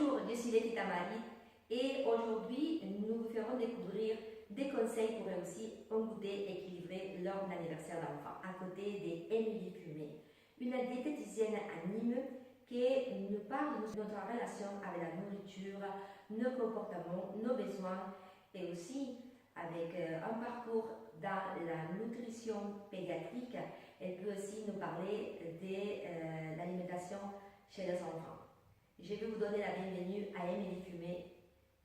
Bonjour, je suis Laetitia Marie et aujourd'hui nous vous ferons découvrir des conseils pour réussir un goûter équilibré lors de l'anniversaire d'enfant, à côté d'Émilie Fumé, une diététicienne à Nîmes qui nous parle de notre relation avec la nourriture, nos comportements, nos besoins et aussi avec un parcours dans la nutrition pédiatrique. Elle peut aussi nous parler de l'alimentation chez les enfants. Je vais vous donner la bienvenue à Émilie Fumé.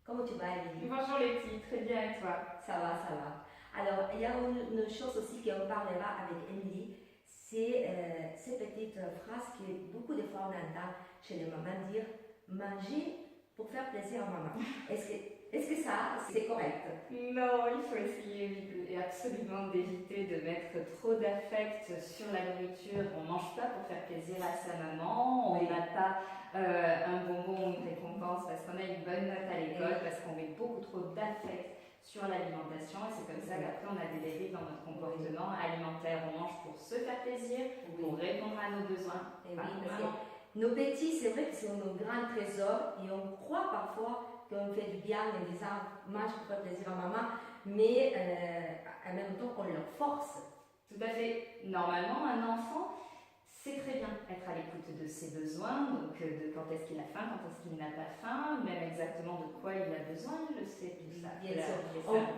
Comment tu vas, Émilie? Bonjour Letty, très bien et toi? Ça va, ça va. Alors, il y a une chose aussi qu'on parlera avec Émilie, c'est ces petites phrases que beaucoup de fois on entend chez les mamans dire manger pour faire plaisir à maman. Est-ce que ça, c'est correct? Non, il faut essayer absolument d'éviter de mettre trop d'affect sur la nourriture. On ne mange pas pour faire plaisir à sa maman, on n'a pas un bonbon ou une récompense parce qu'on a une bonne note à l'école, parce qu'on met beaucoup trop d'affect sur l'alimentation et c'est comme ça qu'après on a des dérives dans notre comportement alimentaire. On mange pour se faire plaisir, pour répondre à nos besoins. Et oui, parce que nos petits, c'est vrai que c'est nos grands trésors et on croit parfois qu'on fait du bien en disant mange pour faire plaisir à maman, mais en même temps on leur force. Tout à fait. Normalement, un enfant sait très bien être à l'écoute de ses besoins, donc de quand est-ce qu'il a faim, quand est-ce qu'il n'a pas faim, même exactement de quoi il a besoin, il le sait tout ça. Bien sûr,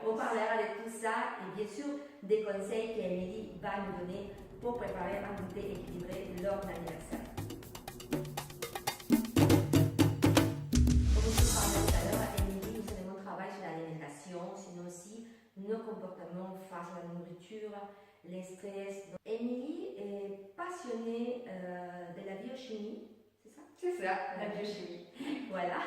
on parlera de tout ça et bien sûr des conseils qu'Émilie va nous donner pour préparer un goûter équilibré lors de l'anniversaire. Comme je vous parlais tout à l'heure, Émilie, nous avons un travail sur l'alimentation, sinon aussi nos comportements face à la nourriture, les stress. Émilie est passionnée de la biochimie, c'est ça? C'est ça, la biochimie. Voilà.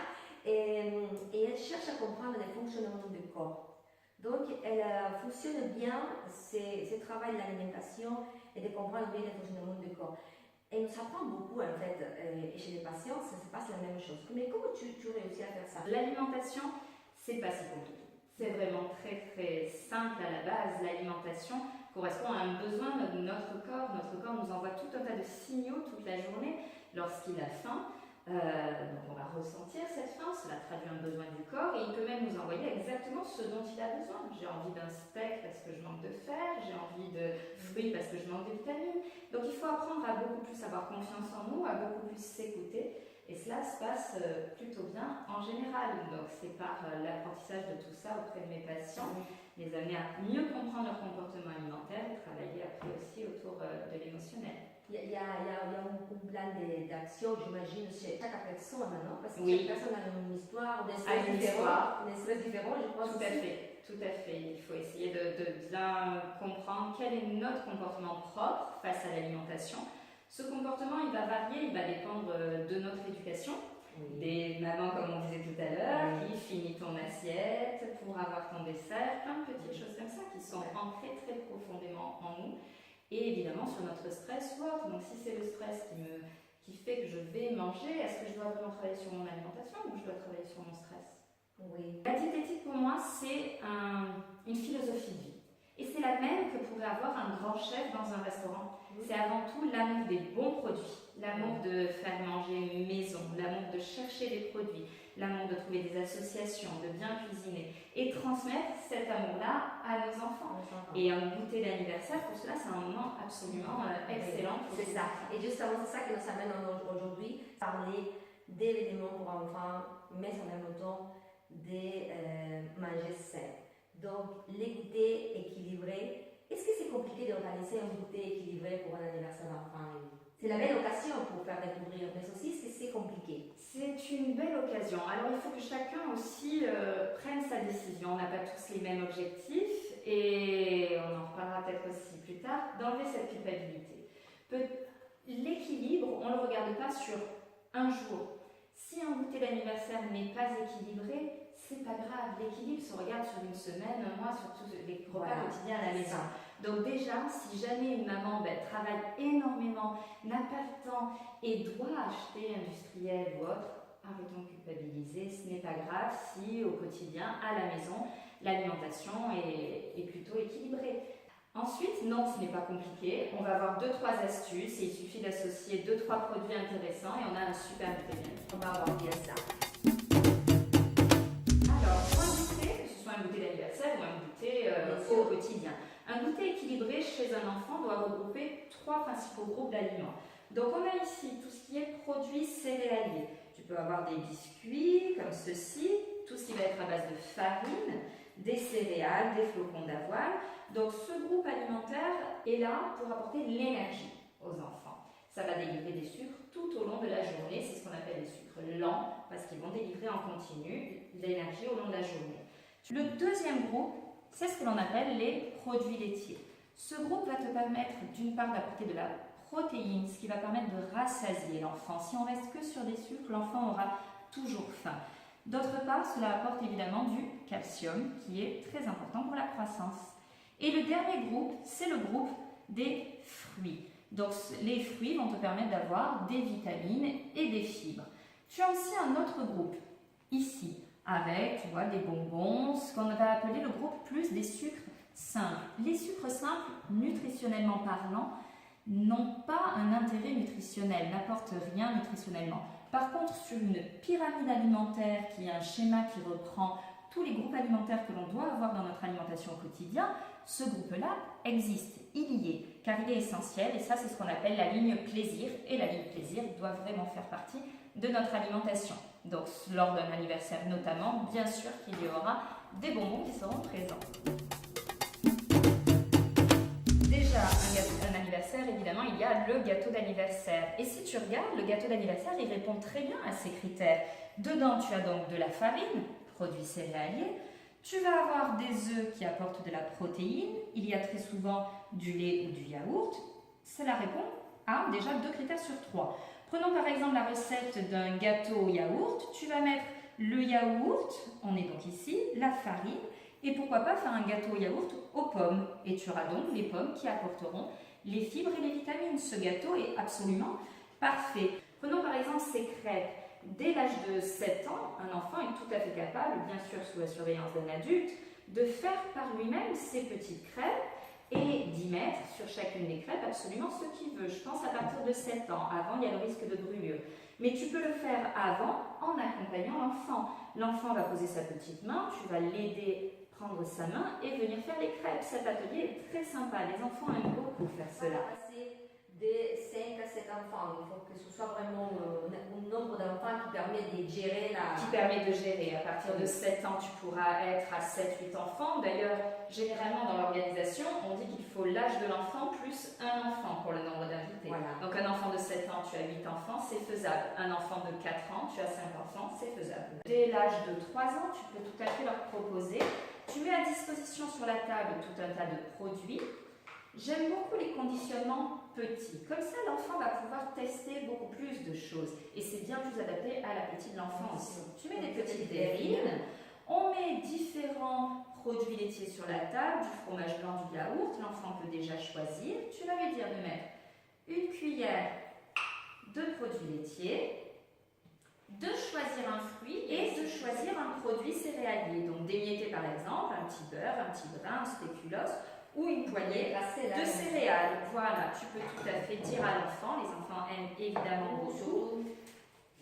Et elle cherche à comprendre les fonctionnements du corps. Donc, elle fonctionne bien ce travail de l'alimentation et de comprendre bien les fonctionnements du corps. Elle nous apprend beaucoup en fait, et chez les patients, ça se passe la même chose. Mais comment tu réussis à faire ça? L'alimentation, c'est pas si compliqué. C'est vraiment très très simple à la base. L'alimentation correspond à un besoin de notre corps. Notre corps nous envoie tout un tas de signaux toute la journée lorsqu'il a faim. Donc on va ressentir cette faim, cela traduit un besoin du corps et il peut même nous envoyer exactement ce dont il a besoin. J'ai envie d'un steak parce que je manque de fer, j'ai envie de fruits parce que je manque de vitamines. Donc il faut apprendre à beaucoup plus avoir confiance en nous, à beaucoup plus s'écouter et cela se passe plutôt bien en général. Donc c'est par l'apprentissage de tout ça auprès de mes patients, les amener à mieux comprendre leur comportement alimentaire et travailler après aussi autour de l'émotionnel. Il y a un plan d'action, j'imagine, chez chaque personne, non? Parce que oui. chaque personne a une histoire, des stress différents, je pense. Tout à fait, tout à fait. Il faut essayer de bien comprendre quel est notre comportement propre face à l'alimentation. Ce comportement, il va varier, il va dépendre de notre éducation. Oui. Des mamans, comme on disait tout à l'heure, qui finit ton assiette pour avoir ton dessert, plein de petites choses comme ça qui sont ancrées très profondément en nous. Et évidemment sur notre stress ou autre. Donc si c'est le stress qui fait que je vais manger, est-ce que je dois vraiment travailler sur mon alimentation ou je dois travailler sur mon stress? Oui. La diététique pour moi c'est une philosophie de vie. Et c'est la même que pourrait avoir un grand chef dans un restaurant. C'est avant tout l'amour des bons produits, l'amour de faire manger maison, l'amour de chercher des produits, l'amour de trouver des associations, de bien cuisiner et transmettre cet amour-là à nos enfants. Et un goûter d'anniversaire, pour cela, c'est un moment absolument excellent. C'est ça. Et justement, c'est ça qui nous amène aujourd'hui, parler d'événements pour enfants, mais en même temps de manger sain. Donc, les goûters équilibrés. Est-ce que c'est compliqué d'organiser un goûter équilibré pour un anniversaire d'enfant? C'est la belle occasion pour faire découvrir, mais aussi c'est compliqué. C'est une belle occasion. Alors il faut que chacun aussi prenne sa décision. On n'a pas tous les mêmes objectifs et on en reparlera peut-être aussi plus tard, d'enlever cette culpabilité. L'équilibre, on ne le regarde pas sur un jour. Si un goûter d'anniversaire n'est pas équilibré, c'est pas grave. L'équilibre se regarde sur une semaine, un mois, sur tous les repas quotidiens à la maison. Donc déjà, si jamais une maman travaille énormément, n'a pas le temps et doit acheter industriel ou autre, arrêtons de culpabiliser. Ce n'est pas grave si au quotidien, à la maison, l'alimentation est plutôt équilibrée. Ensuite, non, ce n'est pas compliqué. On va avoir 2-3 astuces et il suffit d'associer 2-3 produits intéressants et on a un super goûter bien. On va avoir bien ça. quotidien. Un goûter équilibré chez un enfant doit regrouper 3 principaux groupes d'aliments. Donc on a ici tout ce qui est produits céréaliers. Tu peux avoir des biscuits comme ceci, tout ce qui va être à base de farine, des céréales, des flocons d'avoine. Donc ce groupe alimentaire est là pour apporter l'énergie aux enfants. Ça va délivrer des sucres tout au long de la journée, c'est ce qu'on appelle les sucres lents, parce qu'ils vont délivrer en continu l'énergie au long de la journée. Le deuxième groupe, c'est ce que l'on appelle les produits laitiers. Ce groupe va te permettre d'une part d'apporter de la protéine, ce qui va permettre de rassasier l'enfant. Si on reste que sur des sucres, l'enfant aura toujours faim. D'autre part, cela apporte évidemment du calcium, qui est très important pour la croissance. Et le dernier groupe, c'est le groupe des fruits. Donc les fruits vont te permettre d'avoir des vitamines et des fibres. Tu as aussi un autre groupe, ici, avec, tu vois, des bonbons, ce qu'on va appeler le groupe plus des sucres simples. Les sucres simples, nutritionnellement parlant, n'ont pas un intérêt nutritionnel, n'apportent rien nutritionnellement. Par contre, sur une pyramide alimentaire qui est un schéma qui reprend tous les groupes alimentaires que l'on doit avoir dans notre alimentation au quotidien, ce groupe-là existe, il y est, car il est essentiel, et ça c'est ce qu'on appelle la ligne plaisir, et la ligne plaisir doit vraiment faire partie de notre alimentation. Donc lors d'un anniversaire notamment, bien sûr qu'il y aura des bonbons qui seront présents. Déjà, un anniversaire, évidemment, il y a le gâteau d'anniversaire. Et si tu regardes, le gâteau d'anniversaire, il répond très bien à ces critères. Dedans, tu as donc de la farine, produit céréalier. Tu vas avoir des œufs qui apportent de la protéine. Il y a très souvent du lait ou du yaourt. Cela répond à déjà 2 critères sur 3. Prenons par exemple la recette d'un gâteau au yaourt. Tu vas mettre le yaourt, on est donc ici, la farine, et pourquoi pas faire un gâteau au yaourt aux pommes. Et tu auras donc les pommes qui apporteront les fibres et les vitamines. Ce gâteau est absolument parfait. Prenons par exemple ces crêpes. Dès l'âge de 7 ans, un enfant est tout à fait capable, bien sûr sous la surveillance d'un adulte, de faire par lui-même ses petites crêpes et d'y mettre sur chacune des crêpes absolument ce qu'il veut. Je pense à partir de 7 ans. Avant, il y a le risque de brûlure. Mais tu peux le faire avant en accompagnant l'enfant. L'enfant va poser sa petite main, tu vas l'aider à prendre sa main et venir faire les crêpes. Cet atelier est très sympa. Les enfants aiment beaucoup faire cela. De 5 à 7 enfants, il faut que ce soit vraiment un nombre d'enfants qui permet de gérer la... Qui permet de gérer. À partir de 7 ans, tu pourras être à 7-8 enfants. D'ailleurs, généralement dans l'organisation, on dit qu'il faut l'âge de l'enfant plus un enfant pour le nombre d'invités. Voilà. Donc un enfant de 7 ans, tu as 8 enfants, c'est faisable. Un enfant de 4 ans, tu as 5 enfants, c'est faisable. Dès l'âge de 3 ans, tu peux tout à fait leur proposer. Tu mets à disposition sur la table tout un tas de produits. J'aime beaucoup les conditionnements petits. Comme ça, l'enfant va pouvoir tester beaucoup plus de choses. Et c'est bien plus adapté à l'appétit de l'enfant aussi. Tu mets des petites terrines. On met différents produits laitiers sur la table, du fromage blanc, du yaourt. L'enfant peut déjà choisir. Tu vas lui dire de mettre une cuillère de produits laitiers, de choisir un fruit et de choisir un produit céréalier. Donc d'émietter par exemple un petit beurre, un petit brin, un spéculoos, ou une poignée de céréales. Voilà, tu peux tout à fait dire à l'enfant, les enfants aiment évidemment beaucoup.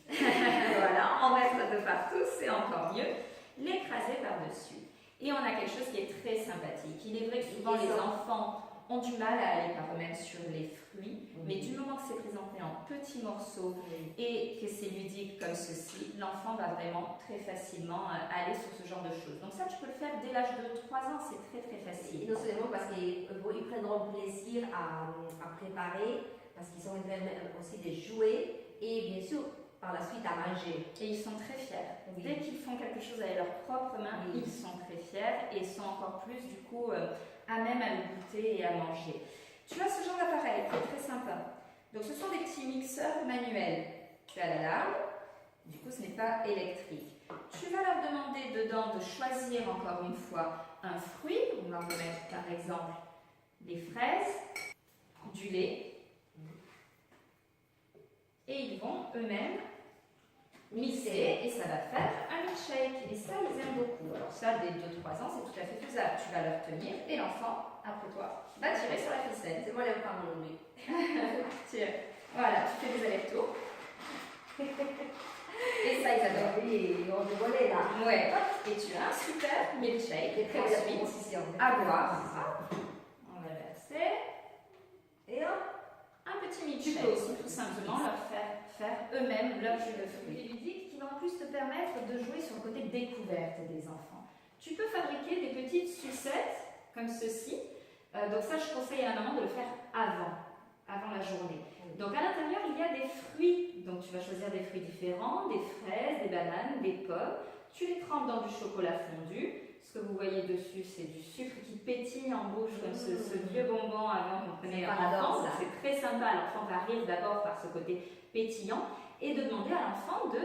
Voilà, en mettre de partout, c'est encore mieux. L'écraser par-dessus. Et on a quelque chose qui est très sympathique. Il est vrai que souvent les enfants ont du mal à aller par eux-mêmes sur les fruits, mais du moment que c'est présenté en petits morceaux et que c'est ludique comme ceci, l'enfant va vraiment très facilement aller sur ce genre de choses. Donc ça, tu peux le faire dès l'âge de 3 ans, c'est très très facile. Et non seulement parce qu'ils prendront plaisir à préparer, parce qu'ils ont aussi des jouets et bien sûr par la suite à manger. Et ils sont très fiers. Oui. Dès qu'ils font quelque chose avec leurs propres mains, ils sont très fiers et sont encore plus du coup à même à le goûter et à manger. Tu as ce genre d'appareil qui est très sympa. Donc ce sont des petits mixeurs manuels. Tu as la lame, du coup ce n'est pas électrique. Tu vas leur demander dedans de choisir encore une fois un fruit. On va remettre par exemple des fraises, du lait. Et ils vont eux-mêmes mixer et ça va faire un milkshake. Et ça, ils aiment beaucoup. Alors ça, dès 2-3 ans, c'est tout à fait faisable. Tu vas leur tenir et l'enfant, après toi, va tirer sur la ficelle. C'est moi l'enfant aujourd'hui. Tiens. Voilà, tu fais des allers-retours. Et ça, ils adorent. Oui, on rigolait là. Ouais. Et tu as un super milkshake. Et très Ensuite, belle proposition. à boire. On va verser. Et hop, Un petit milkshake aussi, tout simplement, leur faire eux-mêmes leur jus de fruits ludiques qui va en plus te permettre de jouer sur le côté découverte des enfants. Tu peux fabriquer des petites sucettes comme ceci. Donc ça, je conseille à la maman de le faire avant la journée. Donc à l'intérieur, il y a des fruits. Donc tu vas choisir des fruits différents, des fraises, des bananes, des pommes. Tu les trempes dans du chocolat fondu. Ce que vous voyez dessus, c'est du sucre qui pétille en bouche, comme ce vieux bonbon avant qu'on prenait enfant. C'est très sympa. L'enfant va rire d'abord par ce côté pétillant et de demander à l'enfant de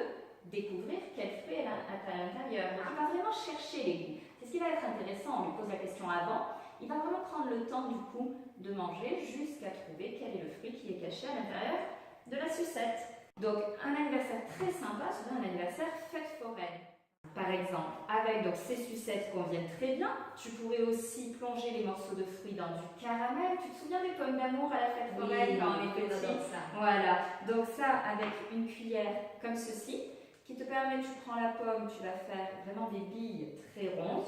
découvrir quel fruit est à l'intérieur. Donc il va vraiment chercher les goûts. C'est ce qui va être intéressant. On lui pose la question avant. Il va vraiment prendre le temps du coup de manger jusqu'à trouver quel est le fruit qui est caché à l'intérieur de la sucette. Donc un anniversaire très sympa, c'est un anniversaire fête foraine. Par exemple, avec donc, ces sucettes conviennent très bien. Tu pourrais aussi plonger les morceaux de fruits dans du caramel. Tu te souviens des pommes d'amour à la fête foraine quand on est petit? Voilà, donc ça avec une cuillère comme ceci, qui te permet, tu prends la pomme, tu vas faire vraiment des billes très rondes.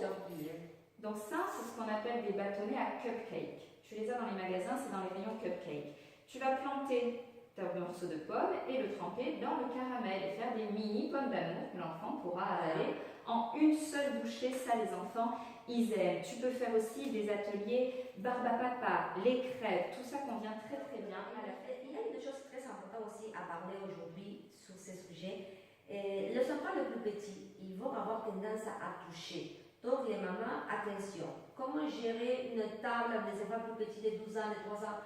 Donc ça, c'est ce qu'on appelle des bâtonnets à cupcake. Tu les as dans les magasins, c'est dans les rayons cupcake. Tu vas planter ton morceau de pomme et le tremper dans le caramel et faire des mini pommes d'amour que l'enfant pourra avaler en une seule bouchée. Ça, les enfants, ils aiment. Tu peux faire aussi des ateliers barbe à papa, les crêpes, tout ça convient très très bien à la fête. Il y a une chose très importante aussi à parler aujourd'hui sur ces sujets. Les enfants les plus petits, ils vont avoir tendance à toucher. Donc les mamans, attention, comment gérer une table avec des enfants plus petits de 12 ans, de 3 ans?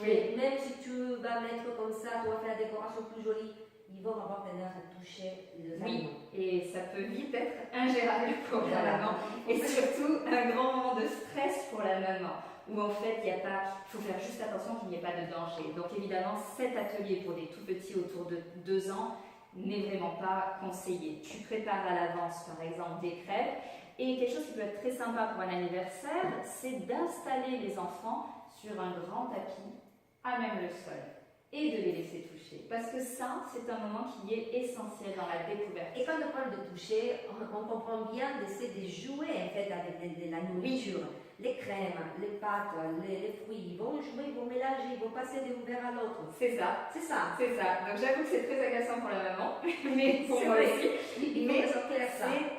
Oui. Même si tu vas mettre comme ça, tu vas faire la décoration plus jolie, ils vont avoir tendance à toucher les aliments. Et ça peut vite être ingérable pour la maman et surtout un grand moment de stress pour la maman où en fait il faut faire juste attention qu'il n'y ait pas de danger. Donc évidemment cet atelier pour des tout petits autour de 2 ans n'est vraiment pas conseillé. Tu prépares à l'avance par exemple des crêpes et quelque chose qui peut être très sympa pour un anniversaire, c'est d'installer les enfants sur un grand tapis à même le sol et de les laisser toucher. Parce que ça, c'est un moment qui est essentiel dans la découverte. Et quand on parle de toucher, on comprend bien d'essayer de jouer en fait avec de la nourriture. Les crèmes, les pâtes, les fruits, ils vont jouer, ils vont mélanger, ils vont passer d'un verre à l'autre. C'est ça. C'est ça. C'est ça. Donc j'avoue que c'est très agaçant pour la maman, mais pour moi aussi. Mais c'est très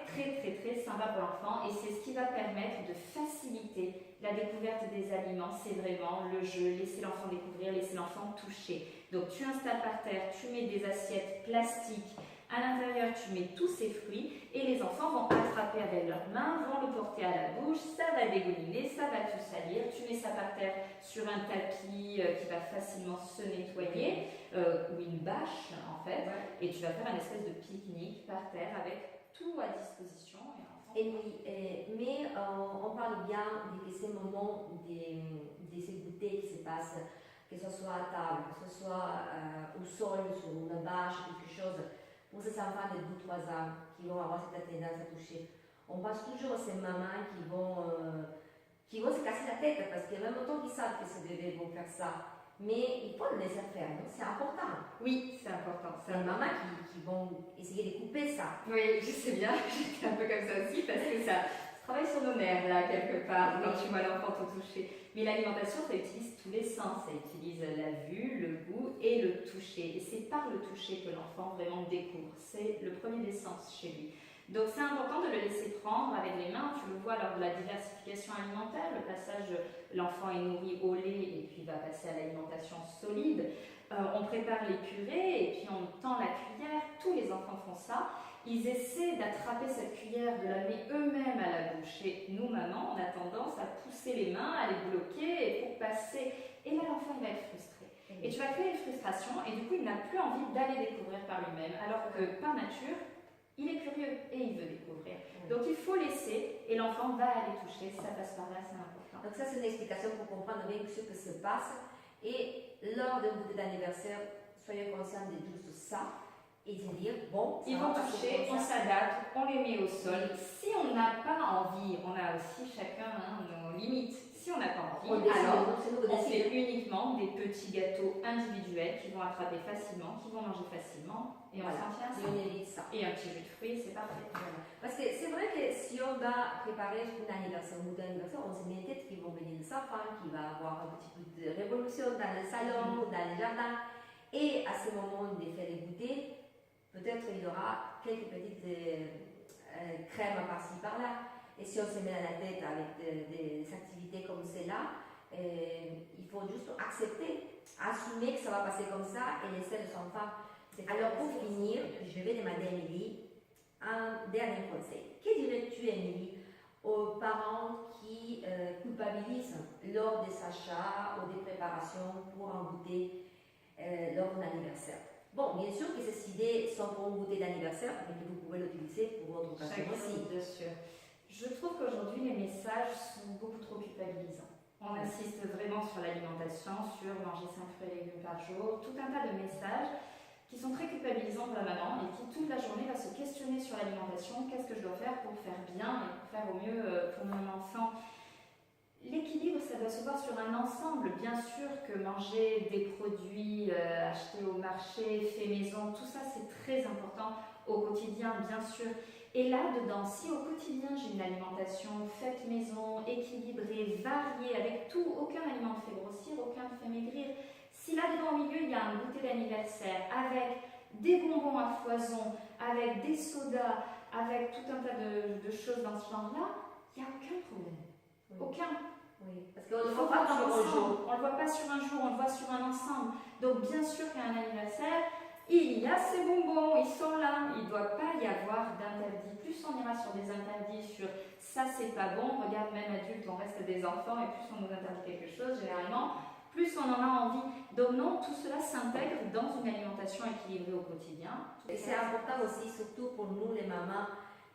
très très sympa pour l'enfant et c'est ce qui va permettre de faciliter la découverte des aliments. C'est vraiment le jeu, laisser l'enfant découvrir, laisser l'enfant toucher. Donc tu installes par terre, tu mets des assiettes plastiques. À l'intérieur, tu mets tous ces fruits et les enfants vont attraper avec leurs mains, vont le porter à la bouche, ça va dégouliner, ça va tout salir. Tu mets ça par terre sur un tapis qui va facilement se nettoyer ou une bâche en fait. Et tu vas faire un espèce de pique-nique par terre avec tout à disposition. Et oui, mais on parle bien de ces moments, de ces goûters qui se passent, que ce soit à table, que ce soit au sol, sur une bâche, quelque chose. Pour ces enfants de 2-3 ans qui vont avoir cette tendance à toucher, on pense toujours à ces mamans qui vont se casser la tête parce qu'en même temps qu'ils savent que ces bébés vont faire ça, mais il faut le laisser faire, c'est important. Oui, c'est important. C'est les mamans qui vont essayer de couper ça. Oui, je sais bien, j'étais un peu comme ça aussi parce que ça travaille sur nos nerfs là quelque part quand tu vois l'enfant te toucher. Mais l'alimentation, ça utilise tous les sens, ça utilise la vue, le goût et le toucher. Et c'est par le toucher que l'enfant vraiment découvre. C'est le premier des sens chez lui. Donc c'est important de le laisser prendre avec les mains. Tu le vois lors de la diversification alimentaire, le passage, l'enfant est nourri au lait et puis va passer à l'alimentation solide. On prépare les purées et puis on tend la cuillère. Tous les enfants font ça. Ils essaient d'attraper cette cuillère, de l'amener eux-mêmes à la bouche. Et nous, mamans, on a tendance à pousser les mains, à les bloquer pour passer. Et là, l'enfant, il va être frustré. Et tu vas créer une frustration et du coup, il n'a plus envie d'aller découvrir par lui-même. Alors que par nature, il est curieux et il veut découvrir. Donc, il faut laisser et l'enfant va aller toucher. Ça passe par là, c'est important. Donc ça, c'est une explication pour comprendre bien ce qui se passe. Et lors d'un goûter d'anniversaire, soyez conscients de tout ça. Et de dire, bon, ils vont toucher, on s'adapte, on les met au sol. Si on n'a pas envie, on a aussi chacun nos limites. Si on n'a pas On envie, décide, alors c'est nous qui on fait décidons. uniquement des petits gâteaux individuels qui vont attraper facilement, qui vont manger facilement, et on Voilà. s'en tient à Et ça. on évite ça. Et un petit jus de fruits, c'est parfait. Voilà. Parce que c'est vrai que si on va préparer un anniversaire ou un anniversaire, on se met en tête qu'ils vont venir des enfants, qu'il va y avoir un petit peu de révolution dans le salon, dans le jardin. Et à ce moment de faire les goûters, peut-être il y aura quelques petites crèmes par-ci par-là. Et si on se met à la tête avec des activités comme celle-là, il faut juste accepter, assumer que ça va passer comme ça et laisser les enfants. Alors pour finir, je vais demander à Émilie un dernier conseil. Que dirais-tu, Émilie, aux parents qui culpabilisent lors des achats ou des préparations pour un goûter lors d'un anniversaire? Bon, bien sûr que ces idées sont pour un goûter d'anniversaire, mais que vous pouvez l'utiliser pour autre occasion aussi. Bien sûr. Je trouve qu'aujourd'hui, les messages sont beaucoup trop culpabilisants. On insiste vraiment sur l'alimentation, sur manger 5 fruits et légumes par jour, tout un tas de messages qui sont très culpabilisants pour la maman et qui toute la journée va se questionner sur l'alimentation, qu'est-ce que je dois faire pour faire bien et pour faire au mieux pour mon enfant. L'équilibre, ça doit se voir sur un ensemble. Bien sûr que manger des produits achetés au marché, faits maison, tout ça c'est très important au quotidien, bien sûr. Et là-dedans, si au quotidien j'ai une alimentation faite maison, équilibrée, variée, avec tout, aucun aliment ne fait grossir, aucun ne fait maigrir, si là-dedans au milieu il y a un goûter d'anniversaire avec des bonbons à foison, avec des sodas, avec tout un tas de choses dans ce genre-là, il n'y a aucun problème. Oui. Aucun. Oui, parce qu'on ne le voit pas sur un jour. On ne le voit pas sur un jour, on le voit sur un ensemble. Donc bien sûr qu'à un anniversaire, il y a ces bonbons, ils sont là. Il ne doit pas y avoir d'interdit. Plus on ira sur des interdits, sur ça c'est pas bon, regarde même adulte, on reste des enfants et plus on nous interdit quelque chose, généralement, plus on en a envie. Donc non, tout cela s'intègre dans une alimentation équilibrée au quotidien. Et c'est important aussi, surtout pour nous les mamans,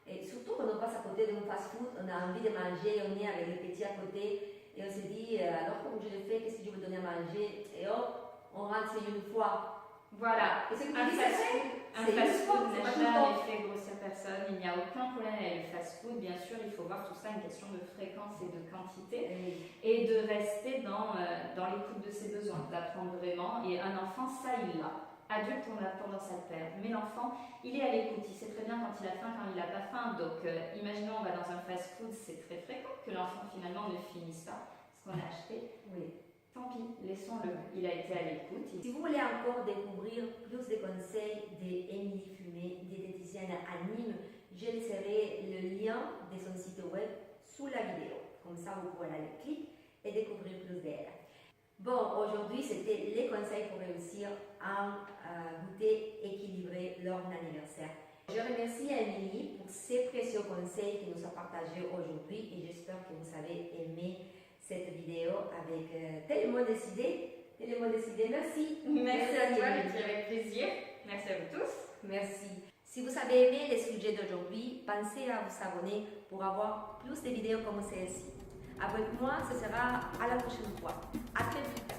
et surtout quand on passe à côté d'un fast-food, on a envie de manger, on est avec les petits à côté, et on se dit, alors comment je le fais, qu'est-ce que je veux donner à manger, et hop, on rentre une fois. Voilà, Et c'est un fast-food n'a c'est jamais fait grossir personne, il n'y a aucun problème avec le fast-food. Bien sûr, il faut voir tout ça, une question de fréquence et de quantité, et de rester dans l'écoute de ses besoins, d'apprendre vraiment. Et un enfant, ça il l'a. Adulte, on a tendance à le perdre, mais l'enfant, il est à l'écoute, il sait très bien quand il a faim, quand il n'a pas faim. Donc, imaginons, on va dans un fast-food, c'est très fréquent que l'enfant finalement ne finisse pas ce qu'on a acheté. Oui. Tant pis, laissons-le, il a été à l'écoute. Si vous voulez encore découvrir plus de conseils d'Émilie Fumé, des diététiciennes à Nîmes, je laisserai le lien de son site web sous la vidéo. Comme ça, vous pourrez aller cliquer et découvrir plus d'elle. Bon, aujourd'hui, c'était les conseils pour réussir un goûter équilibré lors d'un anniversaire. Je remercie Émilie pour ses précieux conseils qu'elle nous a partagés aujourd'hui et j'espère que vous avez aimé cette vidéo avec tellement d'idées. Merci. Merci à toi, Lucie, avec plaisir. Merci à vous tous. Merci. Si vous avez aimé les sujets d'aujourd'hui, pensez à vous abonner pour avoir plus de vidéos comme celle-ci. Avec moi, ce sera à la prochaine fois. À très vite.